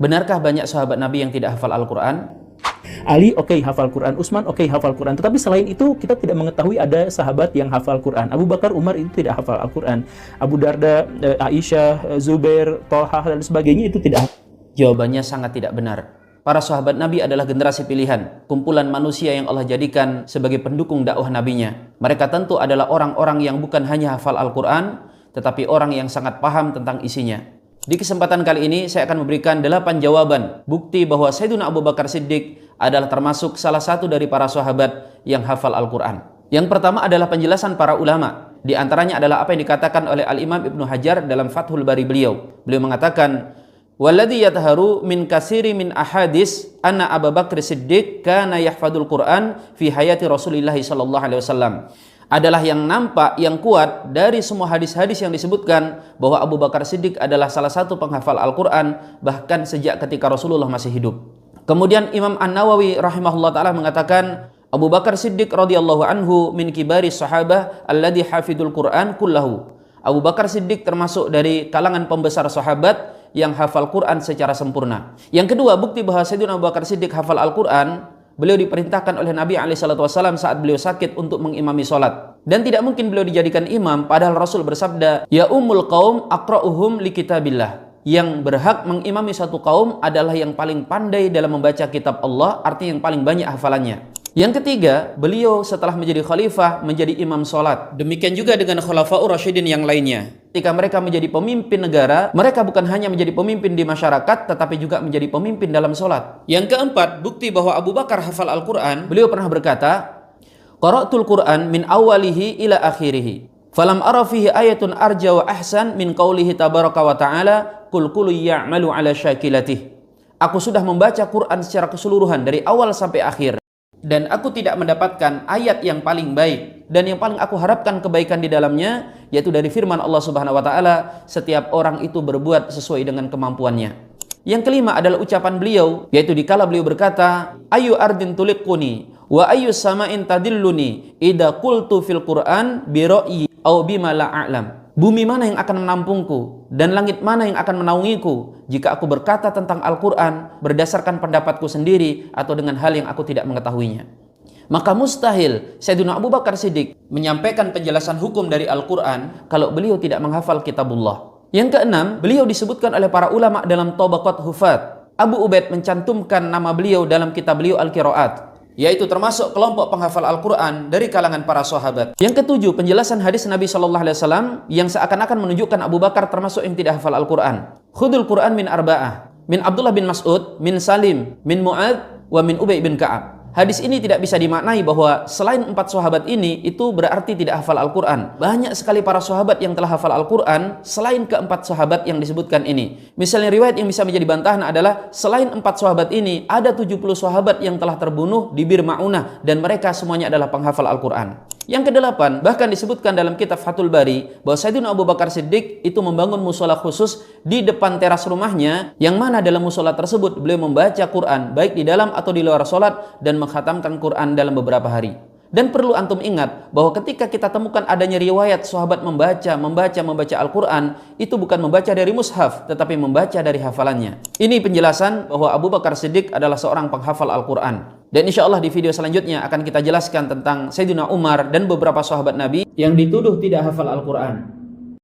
Benarkah banyak sahabat Nabi yang tidak hafal Al-Quran? Ali hafal Quran, Utsman hafal Quran, tetapi selain itu kita tidak mengetahui ada sahabat yang hafal Quran. Abu Bakar, Umar itu tidak hafal Al-Quran. Abu Darda, Aisyah, Zubair, Thalhah dan sebagainya itu tidak. Jawabannya sangat tidak benar. Para sahabat Nabi adalah generasi pilihan, kumpulan manusia yang Allah jadikan sebagai pendukung dakwah Nabi-Nya. Mereka tentu adalah orang-orang yang bukan hanya hafal Al-Quran, tetapi orang yang sangat paham tentang isinya. Di kesempatan kali ini saya akan memberikan 8 jawaban bukti bahwa Sayyidina Abu Bakar Siddiq adalah termasuk salah satu dari para sahabat yang hafal Al-Quran. Yang pertama adalah penjelasan para ulama. Di antaranya adalah apa yang dikatakan oleh Al-Imam Ibnu Hajar dalam Fathul Bari beliau. Beliau mengatakan, "Walladhi yatharu min kasiri min ahadis anna Abu Bakar Siddiq kana yahfadul Quran fi hayati Rasulillah sallallahu alaihi wasallam." Adalah yang nampak, yang kuat dari semua hadis-hadis yang disebutkan bahwa Abu Bakar Siddiq adalah salah satu penghafal Al-Quran bahkan sejak ketika Rasulullah masih hidup. Kemudian Imam An-Nawawi rahimahullah ta'ala mengatakan, Abu Bakar Siddiq radhiyallahu anhu min kibari sahabah alladhi hafidul Quran kullahu. Abu Bakar Siddiq termasuk dari kalangan pembesar sahabat yang hafal Quran secara sempurna. Yang kedua, bukti bahwa Sayyidina Abu Bakar Siddiq hafal Al-Quran, beliau diperintahkan oleh Nabi SAW saat beliau sakit untuk mengimami sholat. Dan tidak mungkin beliau dijadikan imam, padahal Rasul bersabda, "Ya ummul qaum aqra'uhum li kitabillah." Yang berhak mengimami satu kaum adalah yang paling pandai dalam membaca kitab Allah, artinya yang paling banyak hafalannya. Yang ketiga, beliau setelah menjadi khalifah menjadi imam sholat. Demikian juga dengan khulafaur rasyidin yang lainnya. Ketika mereka menjadi pemimpin negara, mereka bukan hanya menjadi pemimpin di masyarakat, tetapi juga menjadi pemimpin dalam sholat. Yang keempat, bukti bahwa Abu Bakar hafal Al-Quran, beliau pernah berkata, "Qara'tul Quran min awalihi ila akhirihi. Falam ara fihi ayatun arja wa ahsan min qawlihi tabaraka wa ta'ala, kul kullu ya'malu ala syakilatih." Aku sudah membaca Quran secara keseluruhan dari awal sampai akhir, dan aku tidak mendapatkan ayat yang paling baik dan yang paling aku harapkan kebaikan di dalamnya, yaitu dari firman Allah Subhanahu wa taala, setiap orang itu berbuat sesuai dengan kemampuannya. Yang kelima adalah ucapan beliau, yaitu dikala beliau berkata, "Ayu ardin tuliquni wa ayu sama'in tadilluni idza qultu fil Qur'an bi ra'yi aw bima la a'lam." Bumi mana yang akan menampungku dan langit mana yang akan menaungiku jika aku berkata tentang Al-Quran berdasarkan pendapatku sendiri atau dengan hal yang aku tidak mengetahuinya. Maka mustahil Sayyidina Abu Bakar Siddiq menyampaikan penjelasan hukum dari Al-Quran kalau beliau tidak menghafal kitabullah. Yang keenam, beliau disebutkan oleh para ulama dalam Tabaqat Hufat. Abu Ubaid mencantumkan nama beliau dalam kitab beliau Al-Qiraat, yaitu termasuk kelompok penghafal Al-Quran dari kalangan para sahabat. Yang ketujuh, penjelasan hadis Nabi SAW yang seakan-akan menunjukkan Abu Bakar termasuk yang tidak hafal Al-Quran. Khudul Quran min arba'ah, min Abdullah bin Mas'ud, min Salim, min Mu'ad, wa min Ubay bin Ka'ab. Hadis ini tidak bisa dimaknai bahwa selain 4 sahabat ini itu berarti tidak hafal Al-Quran. Banyak sekali para sahabat yang telah hafal Al-Quran selain ke-4 sahabat yang disebutkan ini. Misalnya riwayat yang bisa menjadi bantahan adalah selain 4 sahabat ini ada 70 sahabat yang telah terbunuh di Bir Ma'unah dan mereka semuanya adalah penghafal Al-Quran. Yang kedelapan, bahkan disebutkan dalam kitab Fathul Bari bahwa Sayyidina Abu Bakar Siddiq itu membangun musola khusus di depan teras rumahnya, yang mana dalam musola tersebut beliau membaca Quran baik di dalam atau di luar sholat dan mengkhatamkan Quran dalam beberapa hari. Dan perlu antum ingat bahwa ketika kita temukan adanya riwayat sahabat membaca Al-Quran, itu bukan membaca dari mushaf, tetapi membaca dari hafalannya. Ini penjelasan bahwa Abu Bakar Siddiq adalah seorang penghafal Al-Quran. Dan insya Allah di video selanjutnya akan kita jelaskan tentang Sayyidina Umar dan beberapa sahabat Nabi yang dituduh tidak hafal Al-Quran.